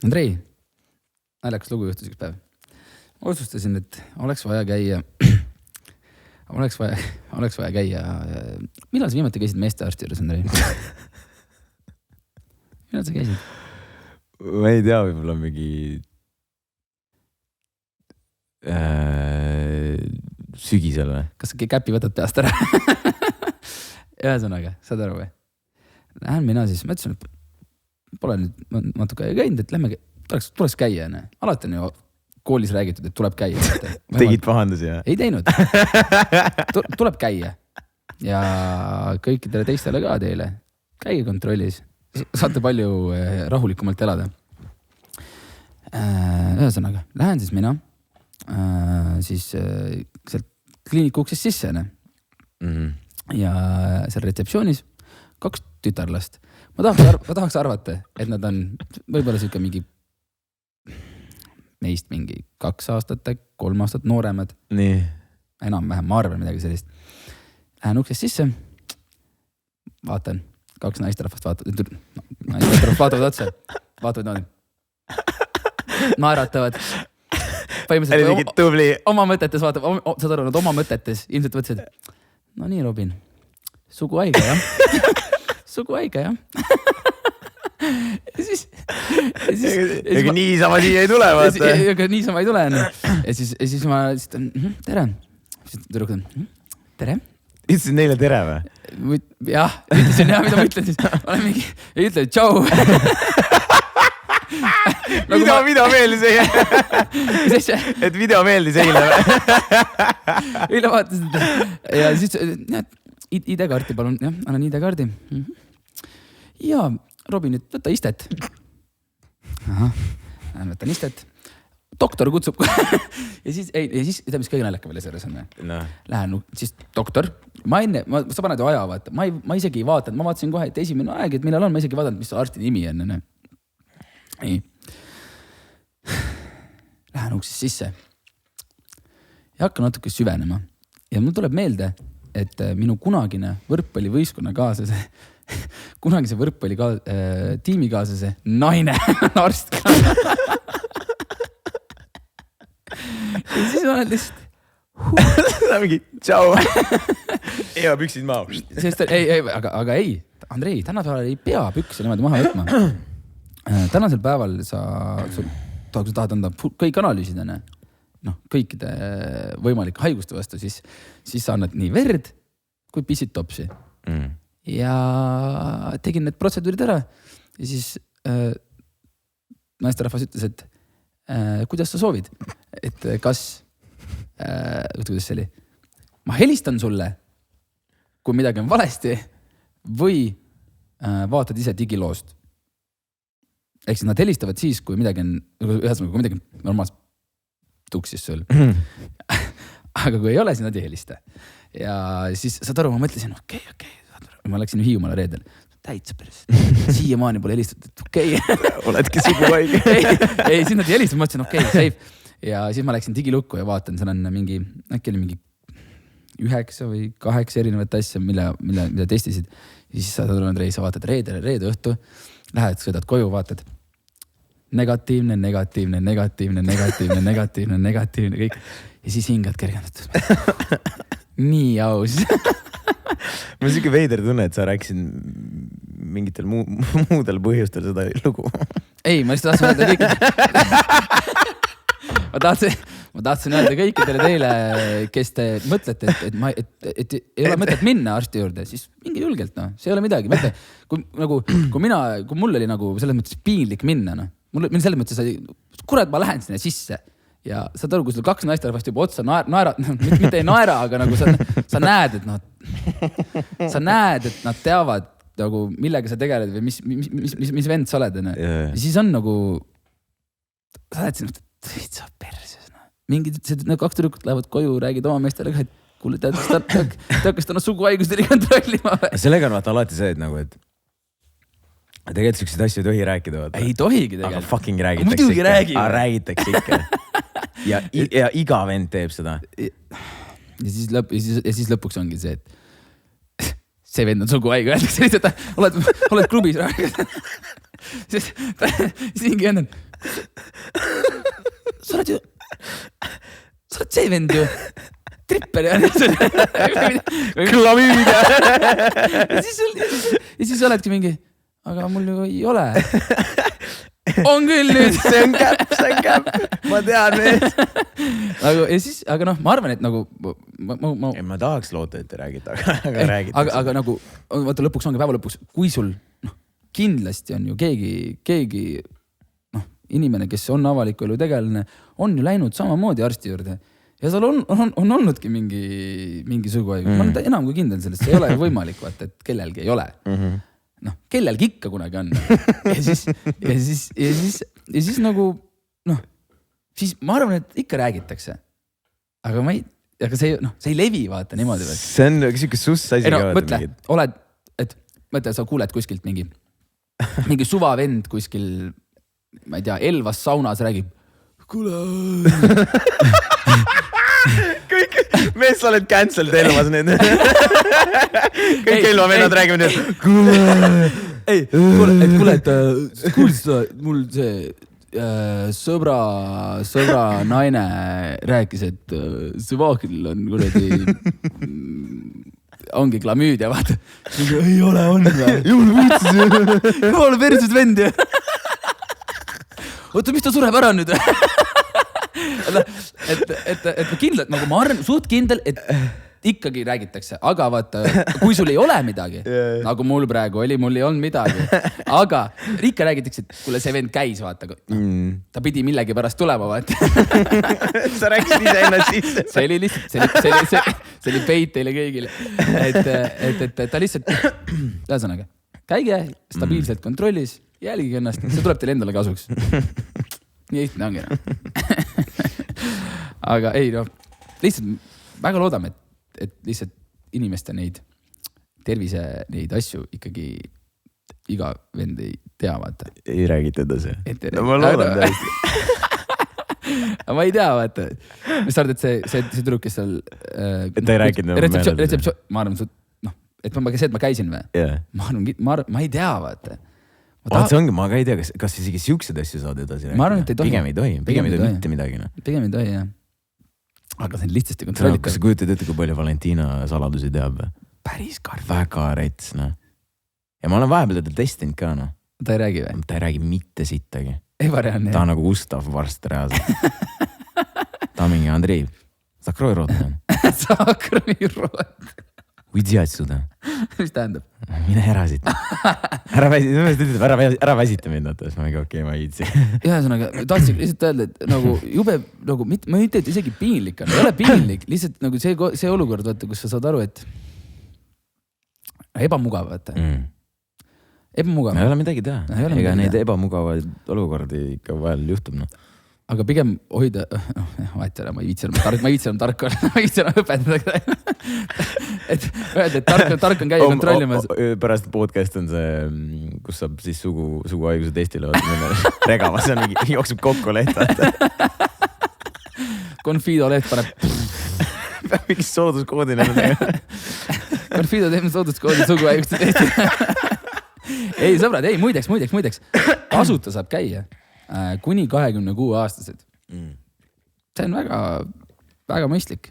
Andrei, naljakas lugu juhtus üks päev. Otsustasin, et oleks vaja käia. Oleks vaja käia. Millal sa viimati käisid meestearsti juures, Andrei? Millal sa käisid? Ma ei tea, võib-olla mingi sügisel või? Kas sa käpi võtad peast ära? Ühesõnaga, saad aru või? Lähen mina siis, ma ütlesin, et pole nüüd natuke käinud, et lähme, tuleks käia. Ne? Alati on ju koolis räägitud, et tuleb käia. Tegid pahandusi, jah? Ei teinud. Tuleb käia. Ja kõikidele teistele ka teile. Käige kontrollis. Saate palju rahulikumalt elada. Ühesõnaga, lähen siis mina siis sealt kliiniku uksest sisse. Ja seal retseptsioonis 2 tütarlast. Ma tahaks arvata, et nad on võib-olla siuke mingi neist mingi 2 aastat, 3 aastat nooremad. Nii. Enam-vähem, ma arvan midagi sellist. Lähen uksest sisse, vaatan, 2 naisterahvast vaatavad otsa, vaatavad noodi. Naeratavad. Oma mõtetes vaatab, saad aru, nad oma mõtetes ilmselt võtsid. No nii, Robin, sugu haige, jah? Sugu haige, jah? Ja siis ega niisama siia ei tule, vaata. Ega niisama ei tule. Ja siis ma ütlesin, tere. Tüdrukad, tere. Ütlesid neile tere või? Jah, ütlesin jah, mida ma ütlen siis. Ma olen mingi, ja ütlen, tšau. Video meeldis eile. Et video meeldis eile või? Eile vaatasid. Ja siis, ID-kaarti palun. Jah, annan ID-kaardi. Ja, Robin, nüüd võta istet. Võtan istet. Doktor kutsub. Ja siis, tead, mis kõige naljaka veel selles on. Lähen, siis doktor. Sa paned ju aja, vaata. Ma isegi ei vaatanud. Ma vaatasin kohe, et esimene aeg, et millal on. Ma isegi vaatanud, mis arsti nimi on. Nii. Lähen uksest sisse. Ja hakkan natuke süvenema. Ja mul tuleb meelde, et minu kunagine võrkpallivõistkonnakaaslase, kunagise tiimikaaslase naine on arst. Ja siis ma olen lihtsalt seda mingi, tšau. Eva püksid maa. Aga ei, Andrei, tänapäeval ei pea pükse niimoodi maha võtma. Tänasel päeval sa tahad anda kõik analüüsid, kõikide võimalike haiguste vastu, siis sa annad nii verd kui pissid topsi. Ja tegin need protseduurid ära ja siis naisterahvas ütles, et kuidas sa soovid, et kas kuidas see oli, ma helistan sulle, kui midagi on valesti või vaatad ise digiloost. Ehk siis nad helistavad siis, kui midagi on, kui midagi normaalselt tuksis sul. Aga kui ei ole, siis nad ei helista. Ja siis saad aru, ma mõtlesin, okei. Ma läksin Hiiumaale reedel. Täitsa päris. Siiamaani pole helistatud, et okei. Oledki sugu haige. Ei, siis nad ei helistanud, ma mõtlesin, okei, safe. Ja siis ma läksin digilukku ja vaatan, seal on mingi, äkki oli mingi 9 või 8 erinevat asja, mida testisid. Ja siis saad aru, Andrei, sa vaatad reede õhtu, lähed, sõidad koju, vaatad negatiivne, kõik. Ja siis hingad kergendatud. Nii aus. Mul on siuke veider tunne, et sa rääkisid mingitel muudel põhjustel seda lugu. Ei, ma lihtsalt tahtsin öelda kõikidele. Ma tahtsin öelda kõikidele teile, kes te mõtlete, et ei ole mõtet minna arsti juurde, siis mingi julgelt, see ei ole midagi. Mõtle, kui mul oli nagu selles mõttes piinlik minna, mul selles mõttes, kurat, ma lähen sinna sisse ja saad aru, kui sul 2 naisterahvast juba otsa mitte ei naera, aga nagu sa näed, et nad teavad nagu, millega sa tegeled või mis vend sa oled. Ja siis on nagu, sa lähed sinna, sa perses. Mingid 2 tüdrukut lähevad koju, räägid oma meestele ka, et kuule, kas ta on suguhaigusteni kontrollima või? Sellega on vaata alati see, et nagu, et tegelikult selliseid asju ei tohi rääkida. Vaata. Ei tohigi tegelikult. Aga fucking räägitakse ikka. Räägitakse ikka. Ja iga vend teeb seda. Ja siis lõpuks ongi see, et see vend on suguhaige. Öeldakse lihtsalt, oled klubis. Siis mingi vend on, sa oled see vend ju. Tripper ja klamüüdia. ja siis oledki mingi, aga mul ju ei ole. On küll nüüd. see on käpp. Ma tean nüüd. aga noh, ma arvan, et nagu ma tahaks loota, et te räägite, aga räägite. Aga nagu, vaata lõpuks ongi päeva lõpuks, kui sul kindlasti on ju keegi inimene, kes on avaliku elu tegelane, on ju läinud samamoodi arsti juurde. Ja seal on olnudki mingi suguhaigus. Ma olen enam kui kindel sellest, see ei ole võimalik, vaata, et kellelgi ei ole. Noh, kellelgi ikka kunagi on. Ja siis nagu, siis ma arvan, et ikka räägitakse. Aga see ei levi, vaata, niimoodi. See on siuke suss asi ka. Mõtle, sa kuuled kuskilt mingi suvavend kuskil, ma ei tea, Elvas saunas räägib. Kuule! Kõik, mees, sa oled cancelled Elvas nüüd. Kõik Elva vennad räägivad nüüd. Kuule, kuulsid mul see sõbra naine rääkis, et Süvahil on kuradi ongi klamüüdia, vaata. Ei ole, on või? Jumala perses vend. Oota, mis ta sureb ära nüüd? et kindlalt, nagu ma arvan, suht kindel, et ikkagi räägitakse, aga vaata, kui sul ei ole midagi, nagu mul praegu oli, mul ei olnud midagi, aga ikka räägitakse, et kuule, see vend käis, vaata, ta pidi millegi pärast tulema, vaata. Sa rääkisid ise ennast sisse. See oli lihtsalt, see oli peit teile kõigile, et ta lihtsalt, ühesõnaga, käige stabiilselt kontrollis, jälgige ennast, see tuleb teile endale kasuks. Nii lihtne ongi. Aga ei, lihtsalt väga loodame, et lihtsalt inimeste neid tervise neid asju ikkagi iga vend ei tea, vaata. Ei räägita edasi. No ma loodan täiesti. Ma ei tea, vaata. Mis sa arvad, et see tüdruk, kes seal... Et ta ei rääkinud. Ma arvan, et ma käisin või? Ma ei tea, vaata. See ongi, ma ka ei tea, kas isegi siuksed asju saad edasi rääkida. Ma arvan, et ei tohi. Pigem ei tohi mitte midagi. Pigem ei tohi, jah. Aga see on lihtsasti kontrollitav. Kas sa kujutad ette, kui palju Valentina saladusi teab? Päris karv. Väga rets, Ja ma olen vahepeal teda testinud ka, Ta ei räägi või? Ta ei räägi mitte sittagi. Ei varian, jah. Ta on nagu Gustav Varst reaalselt. Ta on mingi Andrei. Sakrovi root on. Sakrovi root. Uidi atsuda. Mis tähendab? Mine ära siit. Ära väsita mind, siis ma okei, ma iitsi. Ühesõnaga, tahtsin lihtsalt öelda, et nagu jube, nagu ma ei tea, et isegi piinlik on. Ei ole piinlik, lihtsalt nagu see olukord, vaata, kus sa saad aru, et ebamugav, vaata. Ebamugav. Ei ole midagi teha. Ega neid ebamugavaid olukordi ikka vahel juhtub, Aga pigem hoida, vahet ära, ma ei viitsi enam tark olla, ma ei viitsi enam õpetada. Et öelda, et tark on käia kontrollimas. Pärast podcast on see, kus saab siis suguhaiguse testile regama, see on mingi jookseb kokku leht. Confido leht paneb. Peab mingi sooduskoodi nende. Confido teeb sooduskoodi suguhaiguste testile. Ei, sõbrad, ei, muideks. Tasuta saab käia. Kuni 26 aastased. See on väga, väga mõistlik.